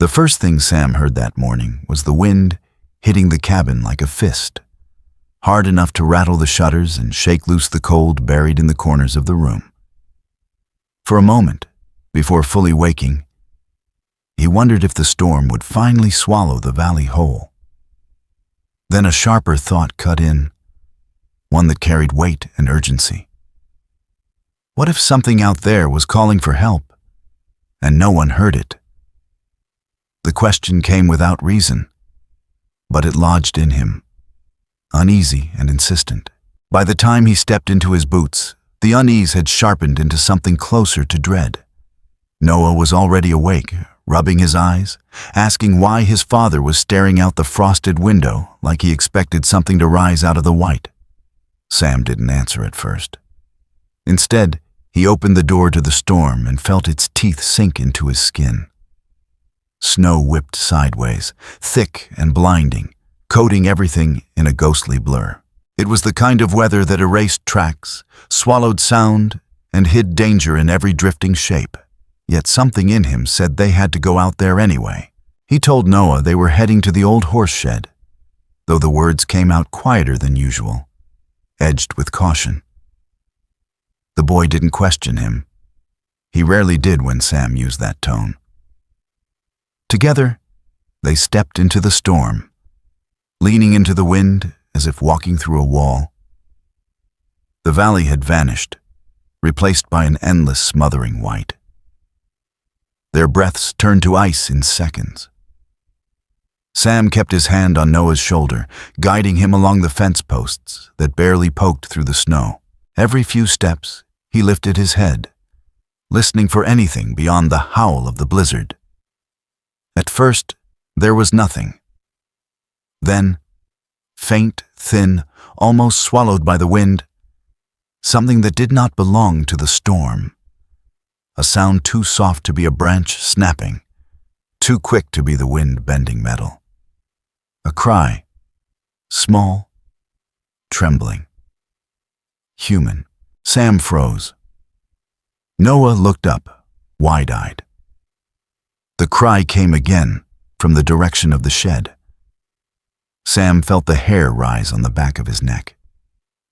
The first thing Sam heard that morning was the wind hitting the cabin like a fist, hard enough to rattle the shutters and shake loose the cold buried in the corners of the room. For a moment, before fully waking, he wondered if the storm would finally swallow the valley whole. Then a sharper thought cut in, one that carried weight and urgency. What if something out there was calling for help, and no one heard it? The question came without reason, but it lodged in him, uneasy and insistent. By the time he stepped into his boots, the unease had sharpened into something closer to dread. Noah was already awake, rubbing his eyes, asking why his father was staring out the frosted window like he expected something to rise out of the white. Sam didn't answer at first. Instead, he opened the door to the storm and felt its teeth sink into his skin. Snow whipped sideways, thick and blinding, coating everything in a ghostly blur. It was the kind of weather that erased tracks, swallowed sound, and hid danger in every drifting shape. Yet something in him said they had to go out there anyway. He told Noah they were heading to the old horse shed, though the words came out quieter than usual, edged with caution. The boy didn't question him. He rarely did when Sam used that tone. Together, they stepped into the storm, leaning into the wind as if walking through a wall. The valley had vanished, replaced by an endless smothering white. Their breaths turned to ice in seconds. Sam kept his hand on Noah's shoulder, guiding him along the fence posts that barely poked through the snow. Every few steps, he lifted his head, listening for anything beyond the howl of the blizzard. At first, there was nothing. Then, faint, thin, almost swallowed by the wind, something that did not belong to the storm. A sound too soft to be a branch snapping, too quick to be the wind bending metal. A cry, small, trembling, human. Sam froze. Noah looked up, wide-eyed. The cry came again from the direction of the shed. Sam felt the hair rise on the back of his neck.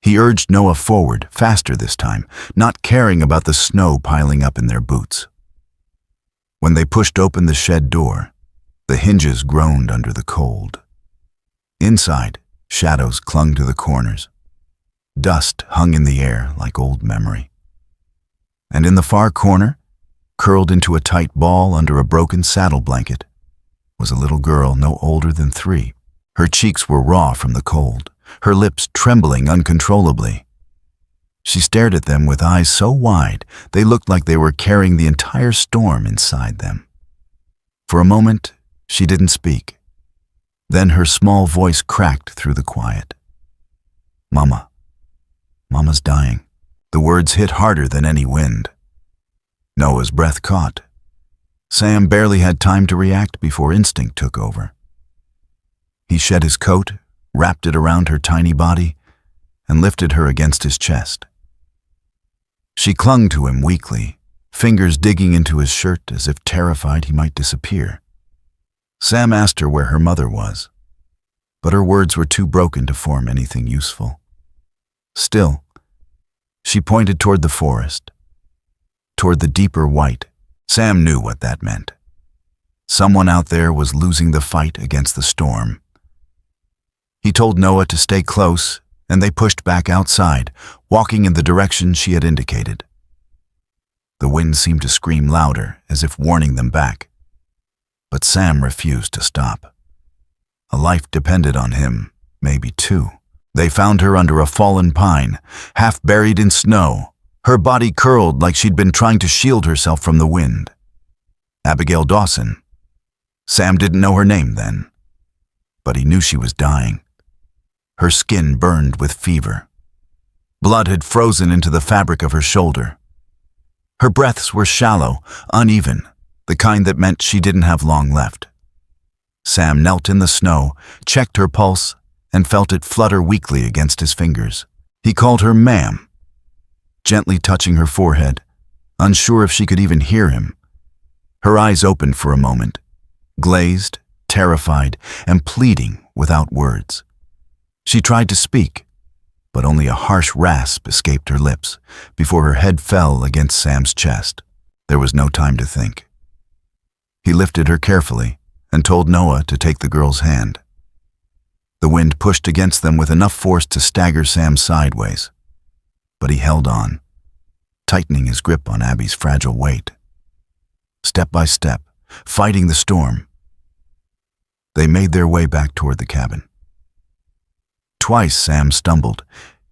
He urged Noah forward, faster this time, not caring about the snow piling up in their boots. When they pushed open the shed door, the hinges groaned under the cold. Inside, shadows clung to the corners. Dust hung in the air like old memory. And in the far corner, curled into a tight ball under a broken saddle blanket, was a little girl no older than 3. Her cheeks were raw from the cold, her lips trembling uncontrollably. She stared at them with eyes so wide they looked like they were carrying the entire storm inside them. For a moment, she didn't speak. Then her small voice cracked through the quiet. "Mama. Mama's dying." The words hit harder than any wind. Noah's breath caught. Sam barely had time to react before instinct took over. He shed his coat, wrapped it around her tiny body, and lifted her against his chest. She clung to him weakly, fingers digging into his shirt as if terrified he might disappear. Sam asked her where her mother was, but her words were too broken to form anything useful. Still, she pointed toward the forest, toward the deeper white. Sam knew what that meant. Someone out there was losing the fight against the storm. He told Noah to stay close, and they pushed back outside, walking in the direction she had indicated. The wind seemed to scream louder, as if warning them back. But Sam refused to stop. A life depended on him, maybe 2. They found her under a fallen pine, half buried in snow, her body curled like she'd been trying to shield herself from the wind. Abigail Dawson. Sam didn't know her name then, but he knew she was dying. Her skin burned with fever. Blood had frozen into the fabric of her shoulder. Her breaths were shallow, uneven, the kind that meant she didn't have long left. Sam knelt in the snow, checked her pulse, and felt it flutter weakly against his fingers. He called her ma'am, gently touching her forehead, unsure if she could even hear him. Her eyes opened for a moment, glazed, terrified, and pleading without words. She tried to speak, but only a harsh rasp escaped her lips before her head fell against Sam's chest. There was no time to think. He lifted her carefully and told Noah to take the girl's hand. The wind pushed against them with enough force to stagger Sam sideways, but he held on, tightening his grip on Abby's fragile weight. Step by step, fighting the storm, they made their way back toward the cabin. Twice Sam stumbled.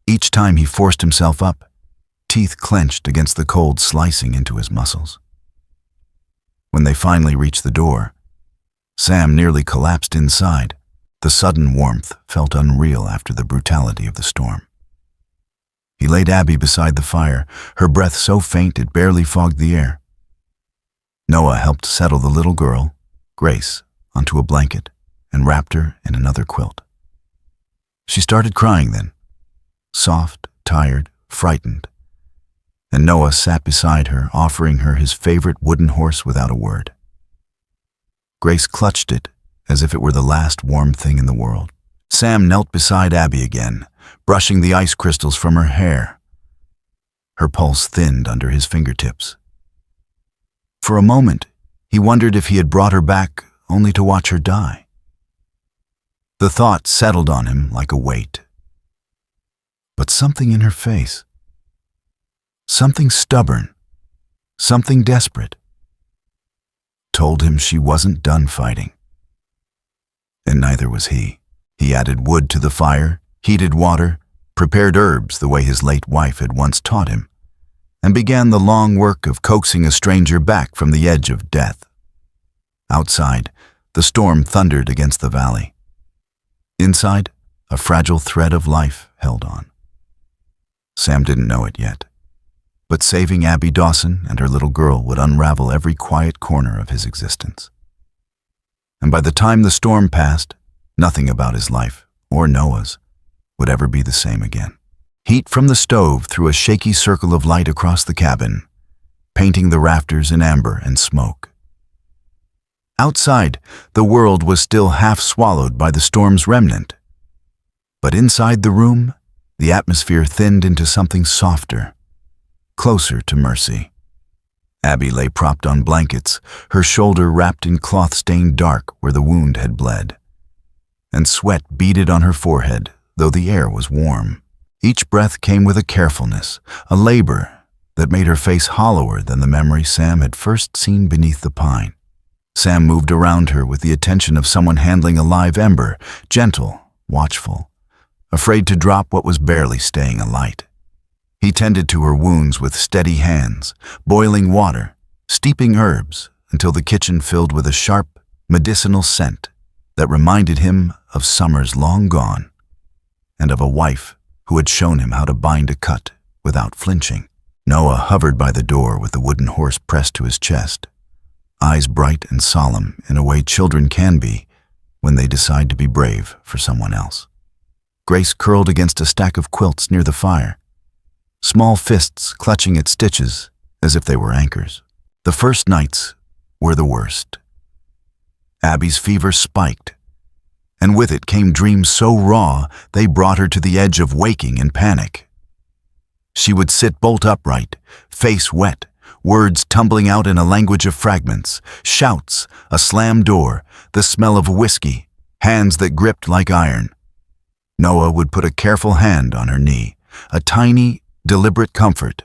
Each time he forced himself up, teeth clenched against the cold slicing into his muscles. When they finally reached the door, Sam nearly collapsed inside. The sudden warmth felt unreal after the brutality of the storm. He laid Abby beside the fire, her breath so faint it barely fogged the air. Noah helped settle the little girl, Grace, onto a blanket and wrapped her in another quilt. She started crying then, soft, tired, frightened, and Noah sat beside her, offering her his favorite wooden horse without a word. Grace clutched it as if it were the last warm thing in the world. Sam knelt beside Abby again, brushing the ice crystals from her hair. Her pulse thinned under his fingertips. For a moment, he wondered if he had brought her back only to watch her die. The thought settled on him like a weight. But something in her face, something stubborn, something desperate, told him she wasn't done fighting. And neither was he. He added wood to the fire, heated water, prepared herbs the way his late wife had once taught him, and began the long work of coaxing a stranger back from the edge of death. Outside, the storm thundered against the valley. Inside, a fragile thread of life held on. Sam didn't know it yet, but saving Abby Dawson and her little girl would unravel every quiet corner of his existence. And by the time the storm passed, nothing about his life, or Noah's, would ever be the same again. Heat from the stove threw a shaky circle of light across the cabin, painting the rafters in amber and smoke. Outside, the world was still half swallowed by the storm's remnant. But inside the room, the atmosphere thinned into something softer, closer to mercy. Abby lay propped on blankets, her shoulder wrapped in cloth stained dark where the wound had bled, and sweat beaded on her forehead, though the air was warm. Each breath came with a carefulness, a labor that made her face hollower than the memory Sam had first seen beneath the pine. Sam moved around her with the attention of someone handling a live ember, gentle, watchful, afraid to drop what was barely staying alight. He tended to her wounds with steady hands, boiling water, steeping herbs, until the kitchen filled with a sharp, medicinal scent that reminded him of summers long gone, and of a wife who had shown him how to bind a cut without flinching. Noah hovered by the door with the wooden horse pressed to his chest, eyes bright and solemn in a way children can be when they decide to be brave for someone else. Grace curled against a stack of quilts near the fire, small fists clutching at stitches as if they were anchors. The first nights were the worst. Abby's fever spiked, and with it came dreams so raw they brought her to the edge of waking in panic. She would sit bolt upright, face wet, words tumbling out in a language of fragments, shouts, a slammed door, the smell of whiskey, hands that gripped like iron. Noah would put a careful hand on her knee, a tiny, deliberate comfort.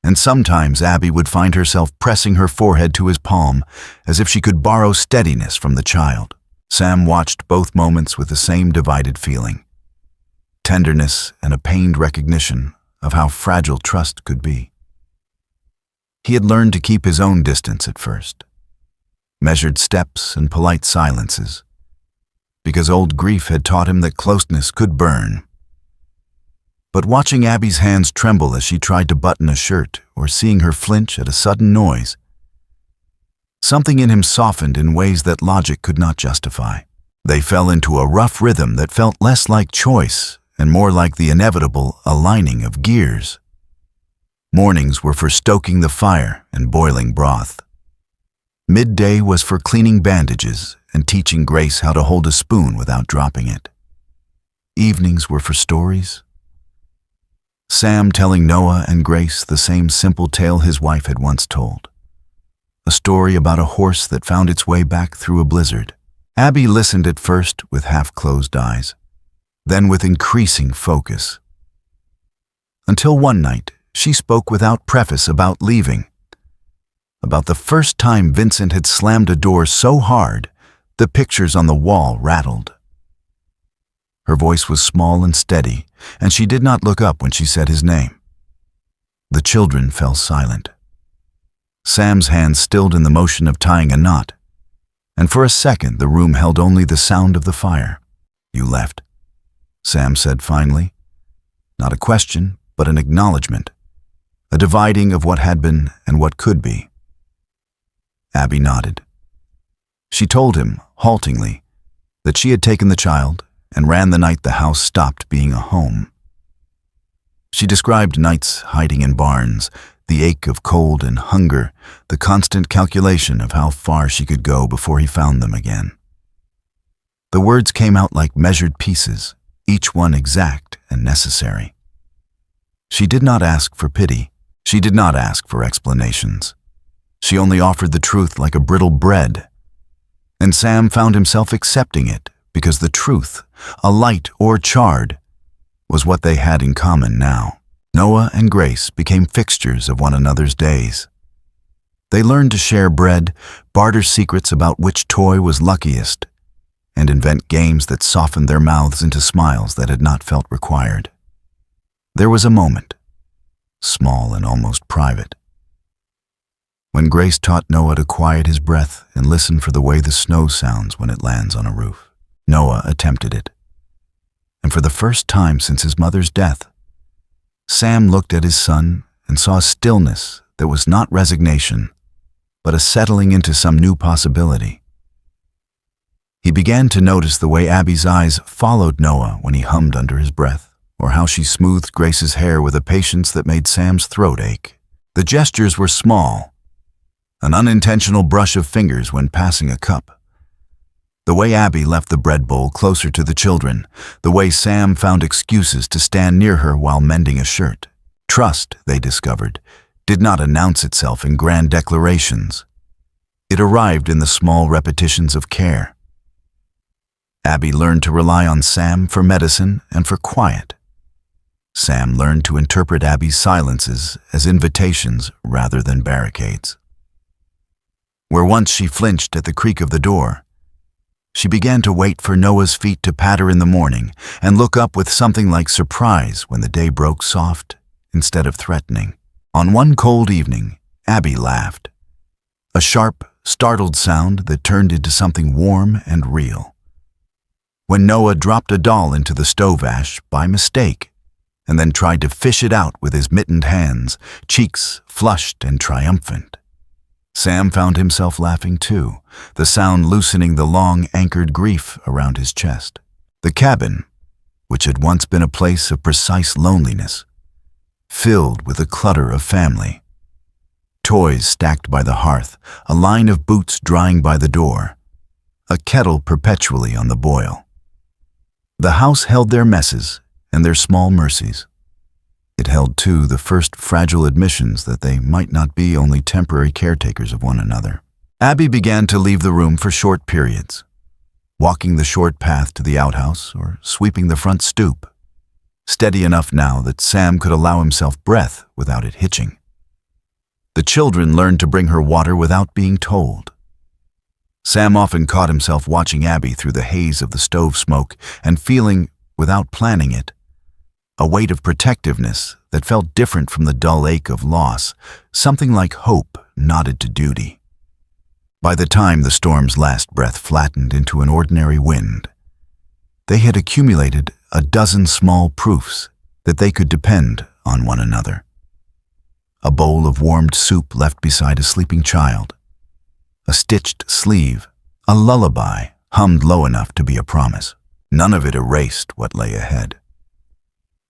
And sometimes Abby would find herself pressing her forehead to his palm as if she could borrow steadiness from the child. Sam watched both moments with the same divided feeling, tenderness and a pained recognition of how fragile trust could be. He had learned to keep his own distance at first, measured steps and polite silences, because old grief had taught him that closeness could burn. But watching Abby's hands tremble as she tried to button a shirt or seeing her flinch at a sudden noise, something in him softened in ways that logic could not justify. They fell into a rough rhythm that felt less like choice and more like the inevitable aligning of gears. Mornings were for stoking the fire and boiling broth. Midday was for cleaning bandages and teaching Grace how to hold a spoon without dropping it. Evenings were for stories. Sam telling Noah and Grace the same simple tale his wife had once told. A story about a horse that found its way back through a blizzard. Abby listened at first with half-closed eyes, then with increasing focus. Until one night, she spoke without preface about leaving. About the first time Vincent had slammed a door so hard, the pictures on the wall rattled. Her voice was small and steady, and she did not look up when she said his name. The children fell silent. Sam's hand stilled in the motion of tying a knot, and for a second the room held only the sound of the fire. "You left," Sam said finally. Not a question, but an acknowledgement, a dividing of what had been and what could be. Abby nodded. She told him, haltingly, that she had taken the child and ran the night the house stopped being a home. She described nights hiding in barns, the ache of cold and hunger, the constant calculation of how far she could go before he found them again. The words came out like measured pieces, each one exact and necessary. She did not ask for pity. She did not ask for explanations. She only offered the truth like a brittle bread. And Sam found himself accepting it because the truth, alight or charred, was what they had in common now. Noah and Grace became fixtures of one another's days. They learned to share bread, barter secrets about which toy was luckiest, and invent games that softened their mouths into smiles that had not felt required. There was a moment, small and almost private, when Grace taught Noah to quiet his breath and listen for the way the snow sounds when it lands on a roof. Noah attempted it. And for the first time since his mother's death, Sam looked at his son and saw a stillness that was not resignation, but a settling into some new possibility. He began to notice the way Abby's eyes followed Noah when he hummed under his breath, or how she smoothed Grace's hair with a patience that made Sam's throat ache. The gestures were small, an unintentional brush of fingers when passing a cup. The way Abby left the bread bowl closer to the children, the way Sam found excuses to stand near her while mending a shirt. Trust, they discovered, did not announce itself in grand declarations. It arrived in the small repetitions of care. Abby learned to rely on Sam for medicine and for quiet. Sam learned to interpret Abby's silences as invitations rather than barricades. Where once she flinched at the creak of the door, she began to wait for Noah's feet to patter in the morning and look up with something like surprise when the day broke soft instead of threatening. On one cold evening, Abby laughed, a sharp, startled sound that turned into something warm and real. When Noah dropped a doll into the stove ash by mistake and then tried to fish it out with his mittened hands, cheeks flushed and triumphant. Sam found himself laughing too, the sound loosening the long-anchored grief around his chest. The cabin, which had once been a place of precise loneliness, filled with a clutter of family. Toys stacked by the hearth, a line of boots drying by the door, a kettle perpetually on the boil. The house held their messes and their small mercies. It held, too, the first fragile admissions that they might not be only temporary caretakers of one another. Abby began to leave the room for short periods, walking the short path to the outhouse or sweeping the front stoop, steady enough now that Sam could allow himself breath without it hitching. The children learned to bring her water without being told. Sam often caught himself watching Abby through the haze of the stove smoke and feeling, without planning it, a weight of protectiveness that felt different from the dull ache of loss, something like hope nodded to duty. By the time the storm's last breath flattened into an ordinary wind, they had accumulated a dozen small proofs that they could depend on one another. A bowl of warmed soup left beside a sleeping child, a stitched sleeve, a lullaby hummed low enough to be a promise. None of it erased what lay ahead.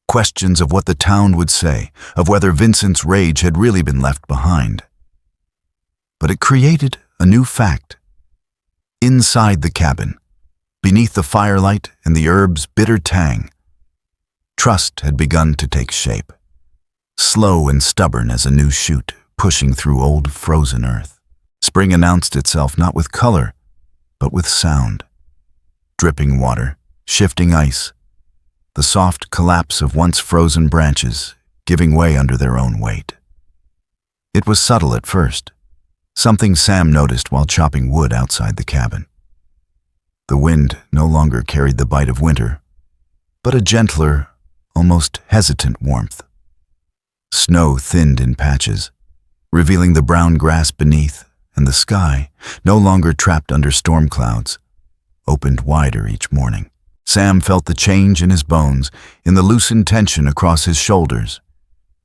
Questions of what the town would say, of whether Vincent's rage had really been left behind. But it created a new fact. Inside the cabin, beneath the firelight and the herb's bitter tang, trust had begun to take shape, slow and stubborn as a new shoot pushing through old frozen earth. Spring announced itself not with color, but with sound. Dripping water, shifting ice, the soft collapse of once frozen branches giving way under their own weight. It was subtle at first, something Sam noticed while chopping wood outside the cabin. The wind no longer carried the bite of winter, but a gentler, almost hesitant warmth. Snow thinned in patches, revealing the brown grass beneath, and the sky, no longer trapped under storm clouds, opened wider each morning. Sam felt the change in his bones, in the loosened tension across his shoulders,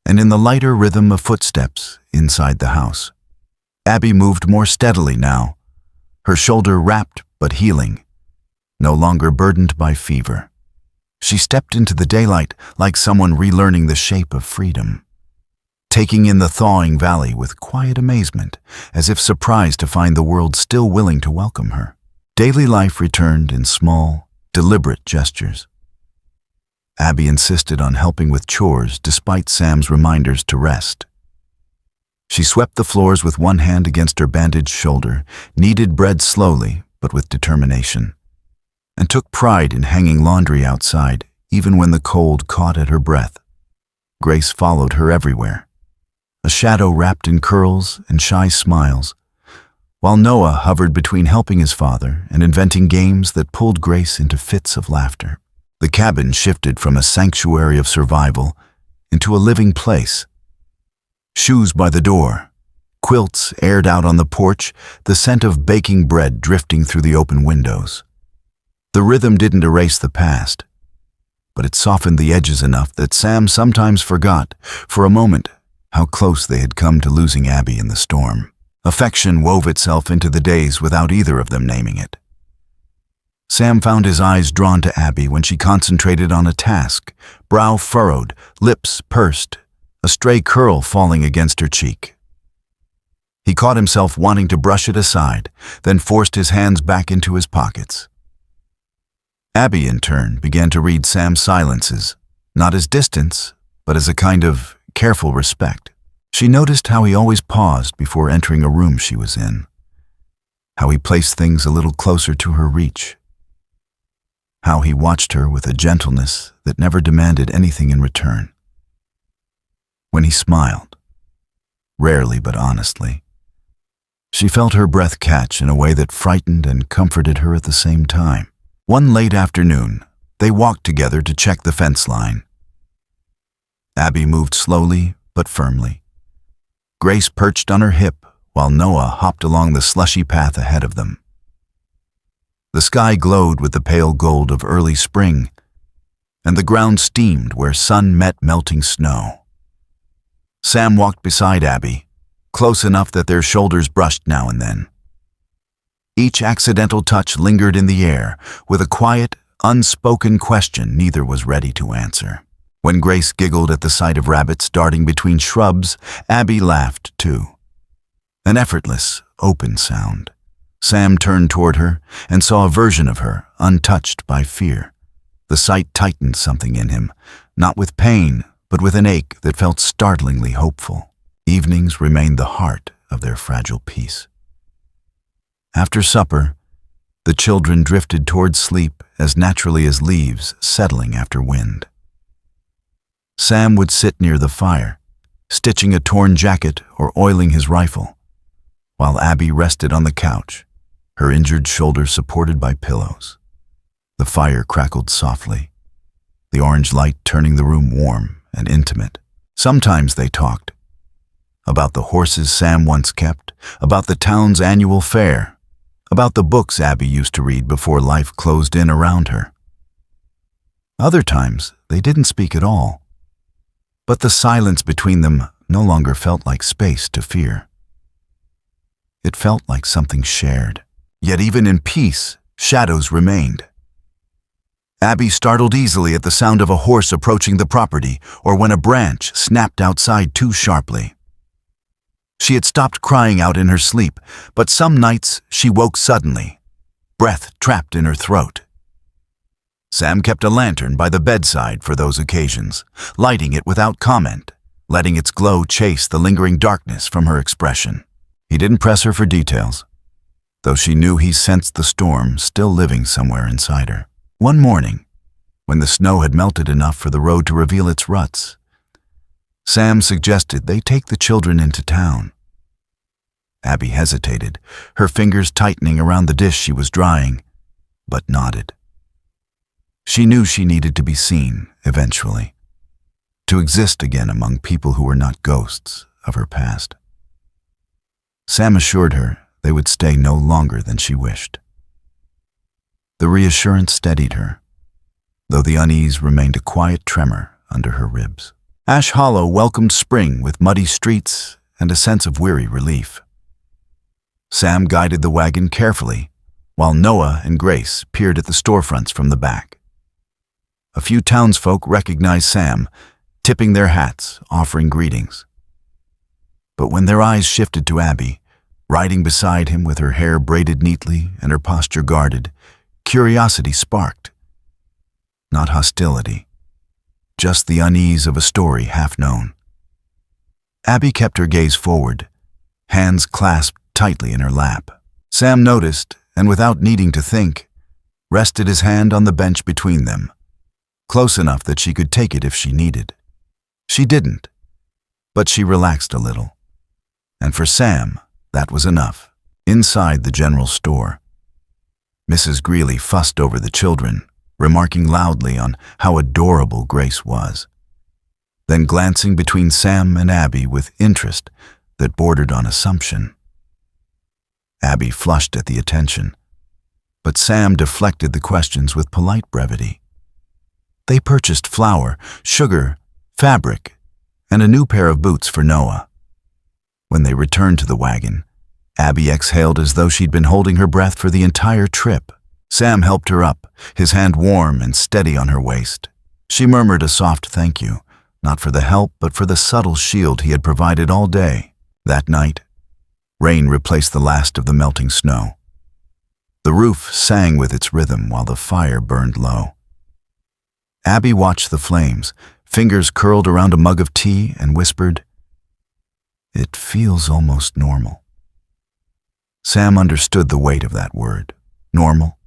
and in the lighter rhythm of footsteps inside the house. Abby moved more steadily now, her shoulder wrapped but healing, no longer burdened by fever. She stepped into the daylight like someone relearning the shape of freedom, taking in the thawing valley with quiet amazement, as if surprised to find the world still willing to welcome her. Daily life returned in small, deliberate gestures. Abby insisted on helping with chores despite Sam's reminders to rest. She swept the floors with one hand against her bandaged shoulder, kneaded bread slowly but with determination, and took pride in hanging laundry outside even when the cold caught at her breath. Grace followed her everywhere, a shadow wrapped in curls and shy smiles, while Noah hovered between helping his father and inventing games that pulled Grace into fits of laughter. The cabin shifted from a sanctuary of survival into a living place. Shoes by the door, quilts aired out on the porch, the scent of baking bread drifting through the open windows. The rhythm didn't erase the past, but it softened the edges enough that Sam sometimes forgot, for a moment, how close they had come to losing Abby in the storm. Affection wove itself into the days without either of them naming it. Sam found his eyes drawn to Abby when she concentrated on a task, brow furrowed, lips pursed, a stray curl falling against her cheek. He caught himself wanting to brush it aside, then forced his hands back into his pockets. Abby, in turn, began to read Sam's silences, not as distance, but as a kind of careful respect. She noticed how he always paused before entering a room she was in, how he placed things a little closer to her reach, how he watched her with a gentleness that never demanded anything in return. When he smiled, rarely but honestly, she felt her breath catch in a way that frightened and comforted her at the same time. One late afternoon, they walked together to check the fence line. Abby moved slowly but firmly. Grace perched on her hip while Noah hopped along the slushy path ahead of them. The sky glowed with the pale gold of early spring, and the ground steamed where sun met melting snow. Sam walked beside Abby, close enough that their shoulders brushed now and then. Each accidental touch lingered in the air, with a quiet, unspoken question neither was ready to answer. When Grace giggled at the sight of rabbits darting between shrubs, Abby laughed too. An effortless, open sound. Sam turned toward her and saw a version of her, untouched by fear. The sight tightened something in him, not with pain, but with an ache that felt startlingly hopeful. Evenings remained the heart of their fragile peace. After supper, the children drifted toward sleep as naturally as leaves settling after wind. Sam would sit near the fire, stitching a torn jacket or oiling his rifle, while Abby rested on the couch, her injured shoulder supported by pillows. The fire crackled softly, the orange light turning the room warm and intimate. Sometimes they talked about the horses Sam once kept, about the town's annual fair, about the books Abby used to read before life closed in around her. Other times, they didn't speak at all, but the silence between them no longer felt like space to fear. It felt like something shared. Yet even in peace, shadows remained. Abby startled easily at the sound of a horse approaching the property or when a branch snapped outside too sharply. She had stopped crying out in her sleep, but some nights she woke suddenly, breath trapped in her throat. Sam kept a lantern by the bedside for those occasions, lighting it without comment, letting its glow chase the lingering darkness from her expression. He didn't press her for details, though she knew he sensed the storm still living somewhere inside her. One morning, when the snow had melted enough for the road to reveal its ruts, Sam suggested they take the children into town. Abby hesitated, her fingers tightening around the dish she was drying, but nodded. She knew she needed to be seen, eventually, to exist again among people who were not ghosts of her past. Sam assured her they would stay no longer than she wished. The reassurance steadied her, though the unease remained a quiet tremor under her ribs. Ash Hollow welcomed spring with muddy streets and a sense of weary relief. Sam guided the wagon carefully, while Noah and Grace peered at the storefronts from the back. A few townsfolk recognized Sam, tipping their hats, offering greetings. But when their eyes shifted to Abby, riding beside him with her hair braided neatly and her posture guarded, curiosity sparked. Not hostility, just the unease of a story half known. Abby kept her gaze forward, hands clasped tightly in her lap. Sam noticed, and without needing to think, rested his hand on the bench between them, close enough that she could take it if she needed. She didn't, but she relaxed a little. And for Sam, that was enough. Inside the general store, Mrs. Greeley fussed over the children, remarking loudly on how adorable Grace was, then glancing between Sam and Abby with interest that bordered on assumption. Abby flushed at the attention, but Sam deflected the questions with polite brevity. They purchased flour, sugar, fabric, and a new pair of boots for Noah. When they returned to the wagon, Abby exhaled as though she'd been holding her breath for the entire trip. Sam helped her up, his hand warm and steady on her waist. She murmured a soft thank you, not for the help, but for the subtle shield he had provided all day. That night, rain replaced the last of the melting snow. The roof sang with its rhythm while the fire burned low. Abby watched the flames, fingers curled around a mug of tea, and whispered, "It feels almost normal." Sam understood the weight of that word, normal,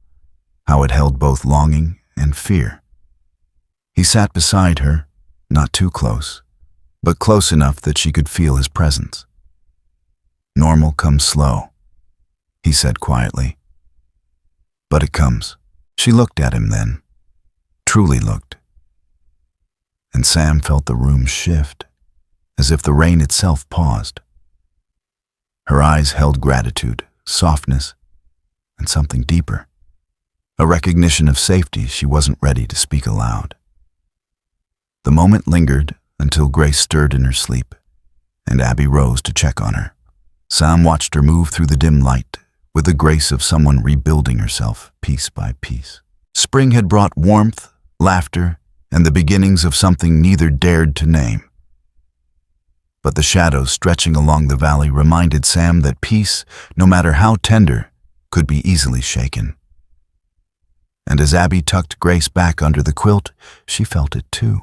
how it held both longing and fear. He sat beside her, not too close, but close enough that she could feel his presence. "Normal comes slow," he said quietly. "But it comes." She looked at him then, truly looked. And Sam felt the room shift, as if the rain itself paused. Her eyes held gratitude, softness, and something deeper, a recognition of safety she wasn't ready to speak aloud. The moment lingered until Grace stirred in her sleep, and Abby rose to check on her. Sam watched her move through the dim light with the grace of someone rebuilding herself piece by piece. Spring had brought warmth, laughter, and the beginnings of something neither dared to name. But the shadows stretching along the valley reminded Sam that peace, no matter how tender, could be easily shaken. And as Abby tucked Grace back under the quilt, she felt it too.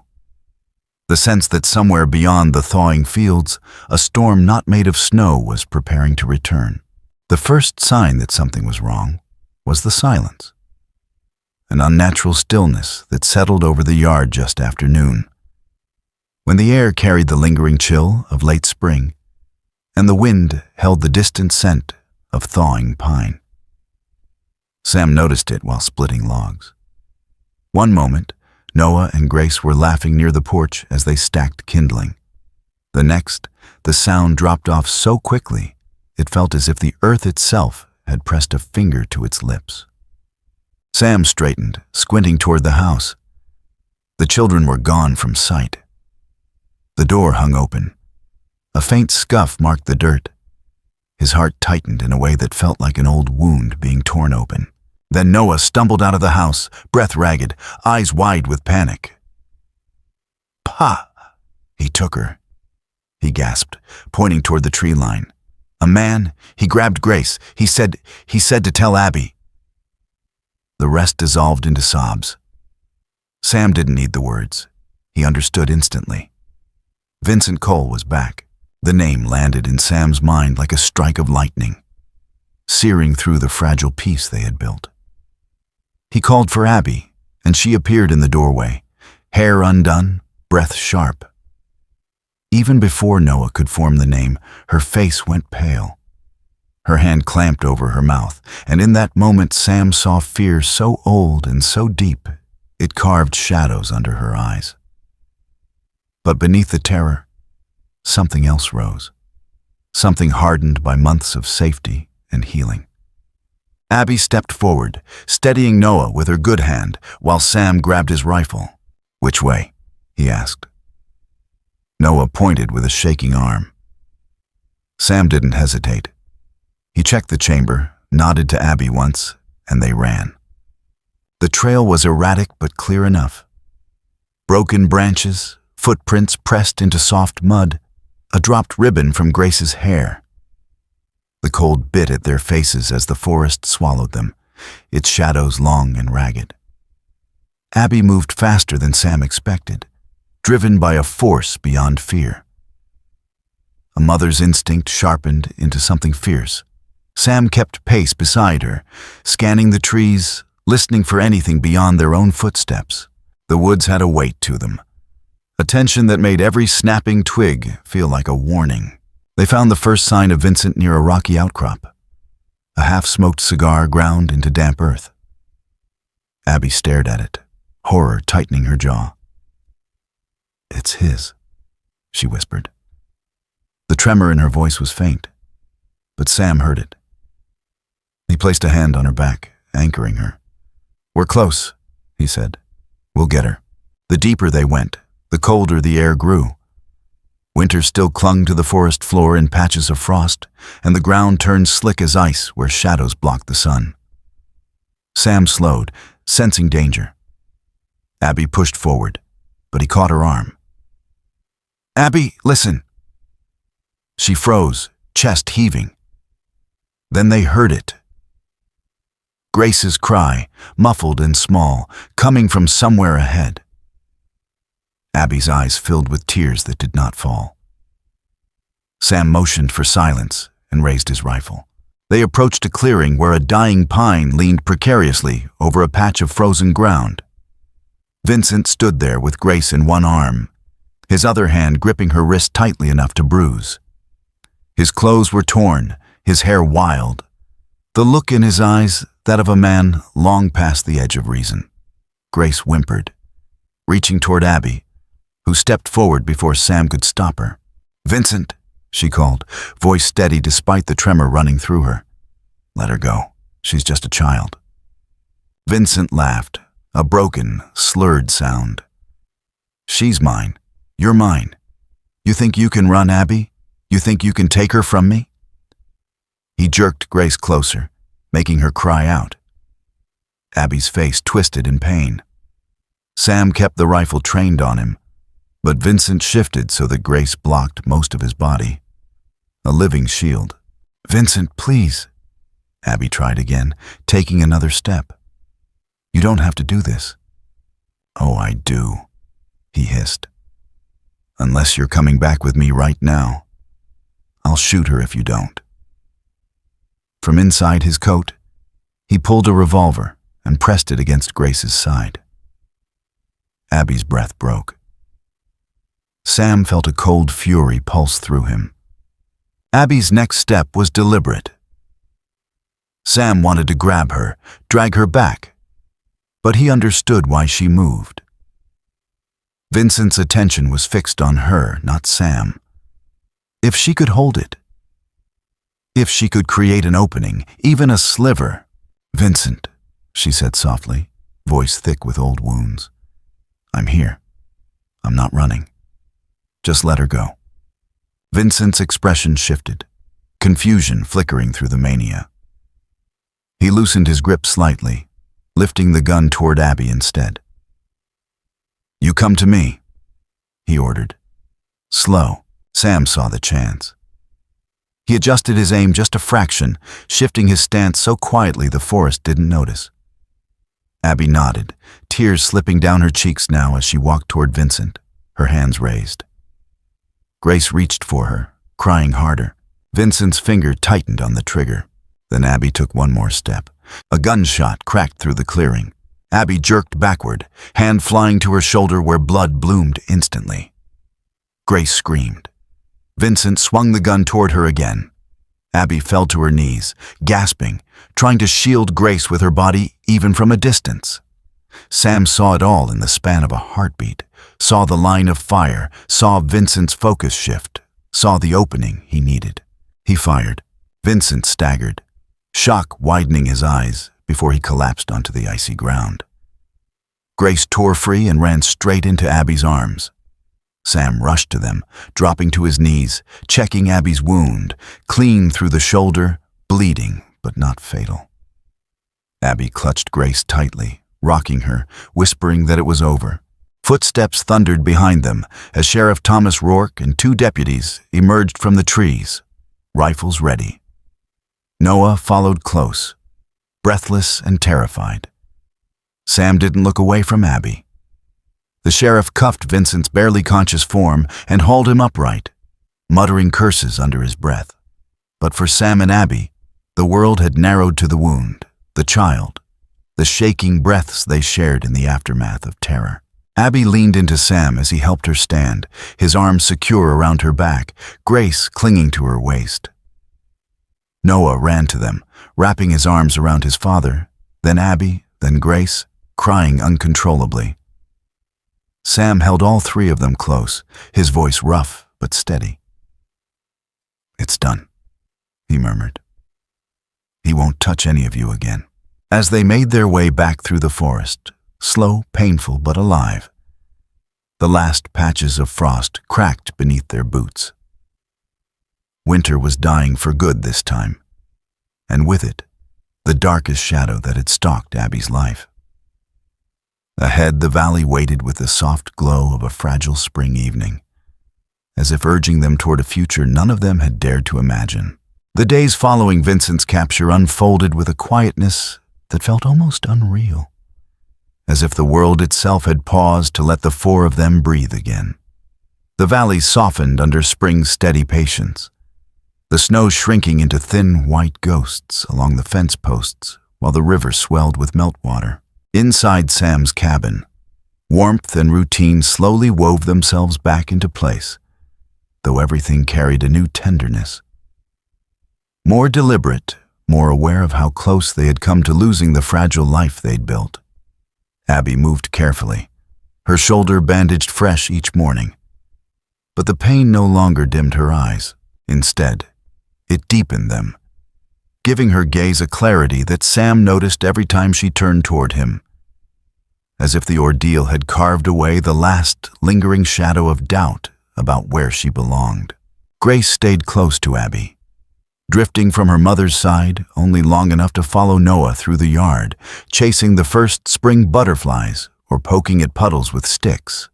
The sense that somewhere beyond the thawing fields, a storm not made of snow was preparing to return. The first sign that something was wrong was the silence, an unnatural stillness that settled over the yard just after noon, when the air carried the lingering chill of late spring, and the wind held the distant scent of thawing pine. Sam noticed it while splitting logs. One moment, Noah and Grace were laughing near the porch as they stacked kindling. The next, the sound dropped off so quickly, it felt as if the earth itself had pressed a finger to its lips. Sam straightened, squinting toward the house. The children were gone from sight. The door hung open. A faint scuff marked the dirt. His heart tightened in a way that felt like an old wound being torn open. Then Noah stumbled out of the house, breath ragged, eyes wide with panic. "Pa!" He took her, he gasped, pointing toward the tree line. A man, he grabbed Grace. He said to tell Abby. The rest dissolved into sobs. Sam didn't need the words. He understood instantly. Vincent Cole was back. The name landed in Sam's mind like a strike of lightning, searing through the fragile peace they had built. He called for Abby, and she appeared in the doorway, hair undone, breath sharp. Even before Noah could form the name, her face went pale. Her hand clamped over her mouth, and in that moment Sam saw fear so old and so deep, it carved shadows under her eyes. But beneath the terror, something else rose, something hardened by months of safety and healing. Abby stepped forward, steadying Noah with her good hand, while Sam grabbed his rifle. "Which way?" he asked. Noah pointed with a shaking arm. Sam didn't hesitate. He checked the chamber, nodded to Abby once, and they ran. The trail was erratic but clear enough. Broken branches, footprints pressed into soft mud, a dropped ribbon from Grace's hair. The cold bit at their faces as the forest swallowed them, its shadows long and ragged. Abby moved faster than Sam expected, driven by a force beyond fear. A mother's instinct sharpened into something fierce. Sam kept pace beside her, scanning the trees, listening for anything beyond their own footsteps. The woods had a weight to them, a tension that made every snapping twig feel like a warning. They found the first sign of Vincent near a rocky outcrop, a half-smoked cigar ground into damp earth. Abby stared at it, horror tightening her jaw. "It's his," she whispered. The tremor in her voice was faint, but Sam heard it. He placed a hand on her back, anchoring her. "We're close," he said. "We'll get her." The deeper they went, the colder the air grew. Winter still clung to the forest floor in patches of frost, and the ground turned slick as ice where shadows blocked the sun. Sam slowed, sensing danger. Abby pushed forward, but he caught her arm. "Abby, listen." She froze, chest heaving. Then they heard it. Grace's cry, muffled and small, coming from somewhere ahead. Abby's eyes filled with tears that did not fall. Sam motioned for silence and raised his rifle. They approached a clearing where a dying pine leaned precariously over a patch of frozen ground. Vincent stood there with Grace in one arm, his other hand gripping her wrist tightly enough to bruise. His clothes were torn, his hair wild, the look in his eyes that of a man long past the edge of reason. Grace whimpered, reaching toward Abby, who stepped forward before Sam could stop her. "Vincent," she called, voice steady despite the tremor running through her. "Let her go. She's just a child." Vincent laughed, a broken, slurred sound. "She's mine. You're mine. You think you can run Abby? You think you can take her from me?" He jerked Grace closer, making her cry out. Abby's face twisted in pain. Sam kept the rifle trained on him, but Vincent shifted so that Grace blocked most of his body. A living shield. "Vincent, please," Abby tried again, taking another step. "You don't have to do this." "Oh, I do," he hissed. "Unless you're coming back with me right now. I'll shoot her if you don't." From inside his coat, he pulled a revolver and pressed it against Grace's side. Abby's breath broke. Sam felt a cold fury pulse through him. Abby's next step was deliberate. Sam wanted to grab her, drag her back, but he understood why she moved. Vincent's attention was fixed on her, not Sam. If she could hold it, if she could create an opening, even a sliver. "Vincent," she said softly, voice thick with old wounds. "I'm here. I'm not running. Just let her go." Vincent's expression shifted, confusion flickering through the mania. He loosened his grip slightly, lifting the gun toward Abby instead. "You come to me," he ordered. Slow, Sam saw the chance. He adjusted his aim just a fraction, shifting his stance so quietly the forest didn't notice. Abby nodded, tears slipping down her cheeks now as she walked toward Vincent, her hands raised. Grace reached for her, crying harder. Vincent's finger tightened on the trigger. Then Abby took one more step. A gunshot cracked through the clearing. Abby jerked backward, hand flying to her shoulder where blood bloomed instantly. Grace screamed. Vincent swung the gun toward her again. Abby fell to her knees, gasping, trying to shield Grace with her body even from a distance. Sam saw it all in the span of a heartbeat, saw the line of fire, saw Vincent's focus shift, saw the opening he needed. He fired. Vincent staggered, shock widening his eyes before he collapsed onto the icy ground. Grace tore free and ran straight into Abby's arms. Sam rushed to them, dropping to his knees, checking Abby's wound, clean through the shoulder, bleeding but not fatal. Abby clutched Grace tightly, rocking her, whispering that it was over. Footsteps thundered behind them as Sheriff Thomas Rourke and 2 deputies emerged from the trees, rifles ready. Noah followed close, breathless and terrified. Sam didn't look away from Abby. The sheriff cuffed Vincent's barely conscious form and hauled him upright, muttering curses under his breath. But for Sam and Abby, the world had narrowed to the wound, the child, the shaking breaths they shared in the aftermath of terror. Abby leaned into Sam as he helped her stand, his arms secure around her back, Grace clinging to her waist. Noah ran to them, wrapping his arms around his father, then Abby, then Grace, crying uncontrollably. Sam held all 3 of them close, his voice rough but steady. "It's done," he murmured. "He won't touch any of you again." As they made their way back through the forest, slow, painful, but alive, the last patches of frost cracked beneath their boots. Winter was dying for good this time, and with it, the darkest shadow that had stalked Abby's life. Ahead, the valley waited with the soft glow of a fragile spring evening, as if urging them toward a future none of them had dared to imagine. The days following Vincent's capture unfolded with a quietness that felt almost unreal, as if the world itself had paused to let the 4 of them breathe again. The valley softened under spring's steady patience, the snow shrinking into thin white ghosts along the fence posts while the river swelled with meltwater. Inside Sam's cabin, warmth and routine slowly wove themselves back into place, though everything carried a new tenderness. More deliberate, more aware of how close they had come to losing the fragile life they'd built. Abby moved carefully, her shoulder bandaged fresh each morning. But the pain no longer dimmed her eyes. Instead, it deepened them, giving her gaze a clarity that Sam noticed every time she turned toward him, as if the ordeal had carved away the last lingering shadow of doubt about where she belonged. Grace stayed close to Abby, drifting from her mother's side only long enough to follow Noah through the yard, chasing the first spring butterflies or poking at puddles with sticks.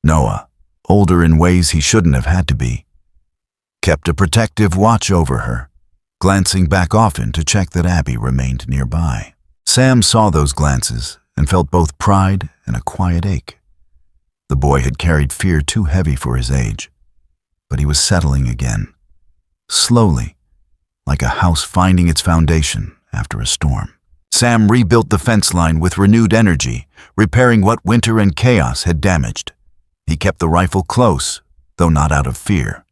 Noah, older in ways he shouldn't have had to be, kept a protective watch over her, glancing back often to check that Abby remained nearby. Sam saw those glances and felt both pride and a quiet ache. The boy had carried fear too heavy for his age, but he was settling again, slowly, like a house finding its foundation after a storm. Sam rebuilt the fence line with renewed energy, repairing what winter and chaos had damaged. He kept the rifle close, though not out of fear.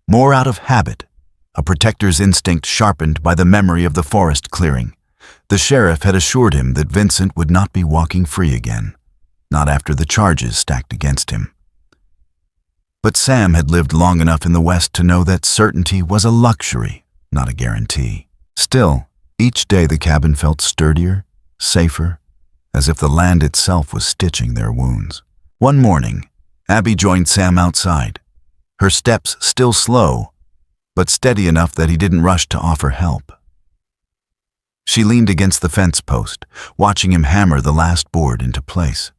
More out of habit, a protector's instinct sharpened by the memory of the forest clearing. The sheriff had assured him that Vincent would not be walking free again, not after the charges stacked against him. But Sam had lived long enough in the West to know that certainty was a luxury, not a guarantee. Still, each day the cabin felt sturdier, safer, as if the land itself was stitching their wounds. One morning, Abby joined Sam outside, her steps still slow, but steady enough that he didn't rush to offer help. She leaned against the fence post, watching him hammer the last board into place.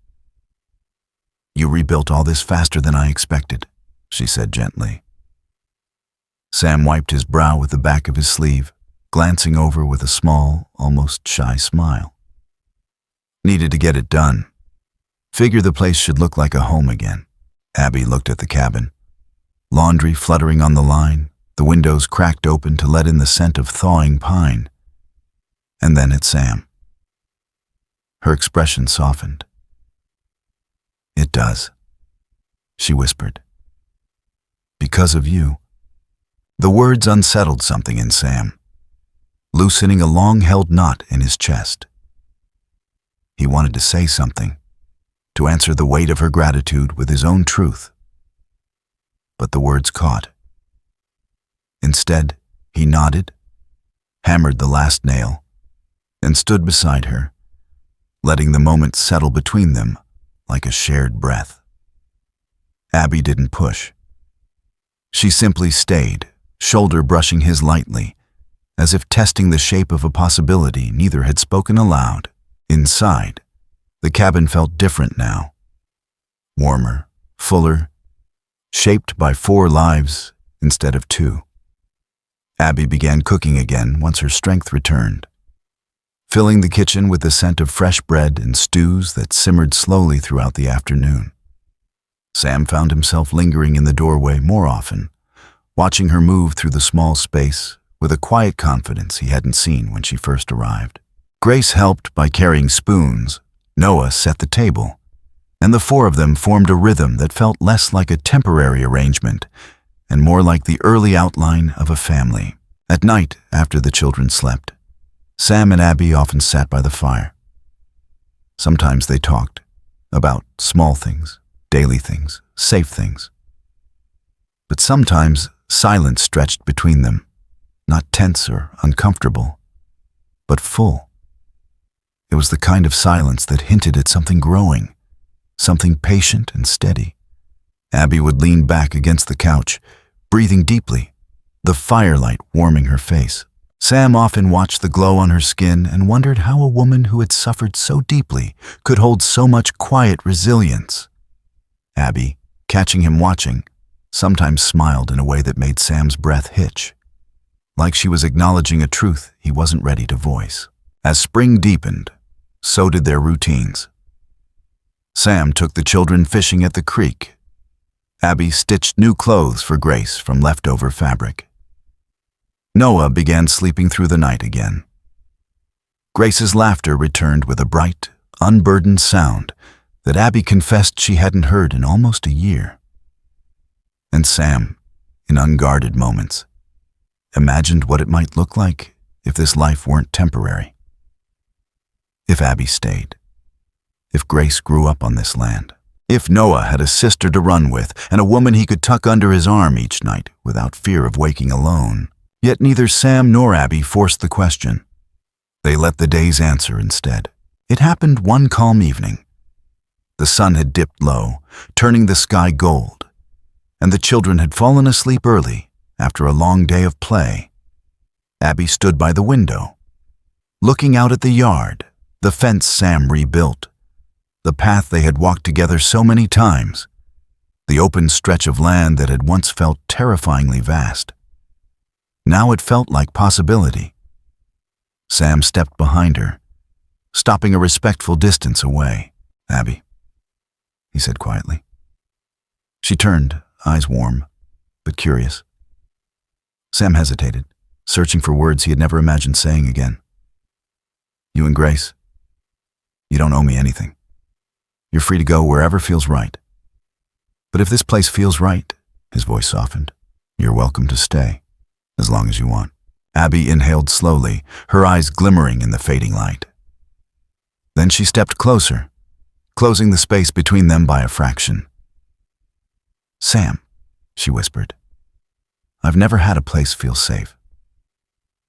"You rebuilt all this faster than I expected," she said gently. Sam wiped his brow with the back of his sleeve, glancing over with a small, almost shy smile. Needed to get it done. Figure the place should look like a home again. Abby looked at the cabin. Laundry fluttering on the line, the windows cracked open to let in the scent of thawing pine. And then at Sam. Her expression softened. "It does," she whispered. "Because of you." The words unsettled something in Sam, loosening a long-held knot in his chest. He wanted to say something, to answer the weight of her gratitude with his own truth. But the words caught. Instead, he nodded, hammered the last nail, and stood beside her, letting the moment settle between them like a shared breath. Abby didn't push. She simply stayed, shoulder brushing his lightly, as if testing the shape of a possibility neither had spoken aloud. Inside, the cabin felt different now. Warmer, fuller, shaped by 4 lives instead of 2. Abby began cooking again once her strength returned, filling the kitchen with the scent of fresh bread and stews that simmered slowly throughout the afternoon. Sam found himself lingering in the doorway more often, watching her move through the small space with a quiet confidence he hadn't seen when she first arrived. Grace helped by carrying spoons. Noah set the table, and the 4 of them formed a rhythm that felt less like a temporary arrangement and more like the early outline of a family. At night, after the children slept, Sam and Abby often sat by the fire. Sometimes they talked about small things, daily things, safe things. But sometimes silence stretched between them, not tense or uncomfortable, but full. It was the kind of silence that hinted at something growing, something patient and steady. Abby would lean back against the couch, breathing deeply, the firelight warming her face. Sam often watched the glow on her skin and wondered how a woman who had suffered so deeply could hold so much quiet resilience. Abby, catching him watching, sometimes smiled in a way that made Sam's breath hitch, like she was acknowledging a truth he wasn't ready to voice. As spring deepened, so did their routines. Sam took the children fishing at the creek. Abby stitched new clothes for Grace from leftover fabric. Noah began sleeping through the night again. Grace's laughter returned with a bright, unburdened sound that Abby confessed she hadn't heard in almost a year. And Sam, in unguarded moments, imagined what it might look like if this life weren't temporary. If Abby stayed. If Grace grew up on this land. If Noah had a sister to run with and a woman he could tuck under his arm each night without fear of waking alone. Yet neither Sam nor Abby forced the question. They let the days answer instead. It happened one calm evening. The sun had dipped low, turning the sky gold, and the children had fallen asleep early after a long day of play. Abby stood by the window, looking out at the yard, the fence Sam rebuilt, the path they had walked together so many times, the open stretch of land that had once felt terrifyingly vast. Now it felt like possibility. Sam stepped behind her, stopping a respectful distance away. "Abby," he said quietly. She turned, eyes warm, but curious. Sam hesitated, searching for words he had never imagined saying again. "You and Grace, you don't owe me anything. You're free to go wherever feels right. But if this place feels right," his voice softened, "you're welcome to stay, as long as you want." Abby inhaled slowly, her eyes glimmering in the fading light. Then she stepped closer, closing the space between them by a fraction. "Sam," she whispered, "I've never had a place feel safe.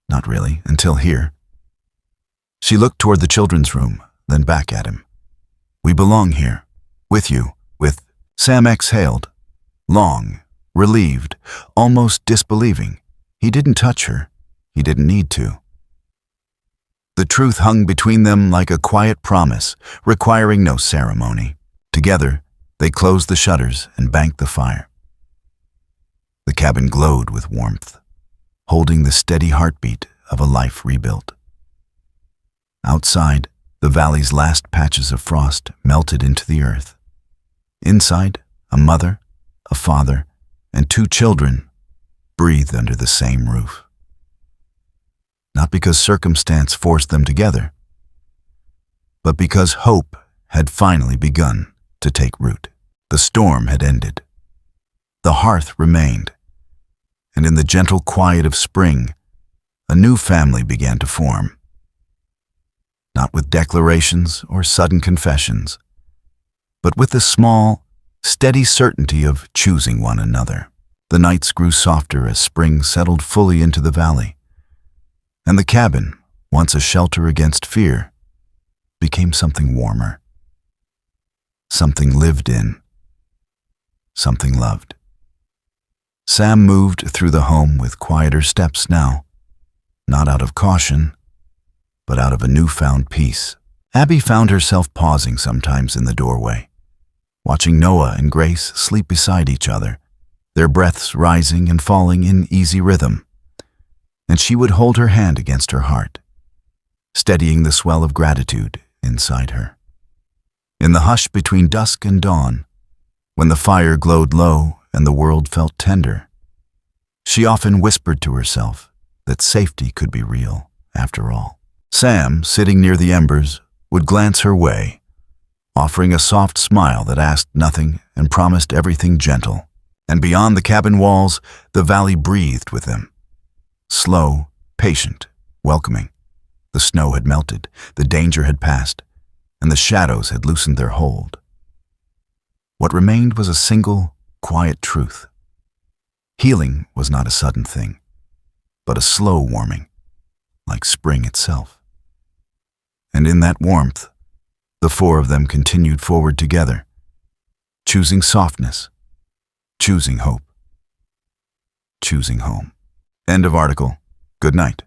Not really, until here." She looked toward the children's room, then back at him. "We belong here, with you, with..." Sam exhaled, long, relieved, almost disbelieving. He didn't touch her. He didn't need to. The truth hung between them like a quiet promise, requiring no ceremony. Together, they closed the shutters and banked the fire. The cabin glowed with warmth, holding the steady heartbeat of a life rebuilt. Outside, the valley's last patches of frost melted into the earth. Inside, a mother, a father, and 2 children breathed under the same roof. Not because circumstance forced them together, but because hope had finally begun to take root. The storm had ended. The hearth remained, and in the gentle quiet of spring, a new family began to form. Not with declarations or sudden confessions, but with the small, steady certainty of choosing one another. The nights grew softer as spring settled fully into the valley, and the cabin, once a shelter against fear, became something warmer. Something lived in. Something loved. Sam moved through the home with quieter steps now, not out of caution, but out of a newfound peace. Abby found herself pausing sometimes in the doorway, watching Noah and Grace sleep beside each other, their breaths rising and falling in easy rhythm, and she would hold her hand against her heart, steadying the swell of gratitude inside her. In the hush between dusk and dawn, when the fire glowed low and the world felt tender, she often whispered to herself that safety could be real after all. Sam, sitting near the embers, would glance her way, offering a soft smile that asked nothing and promised everything gentle. And beyond the cabin walls, the valley breathed with them. Slow, patient, welcoming. The snow had melted, the danger had passed, and the shadows had loosened their hold. What remained was a single, quiet truth. Healing was not a sudden thing, but a slow warming, like spring itself. And in that warmth, the 4 of them continued forward together, choosing softness, choosing hope, choosing home. End of article. Good night.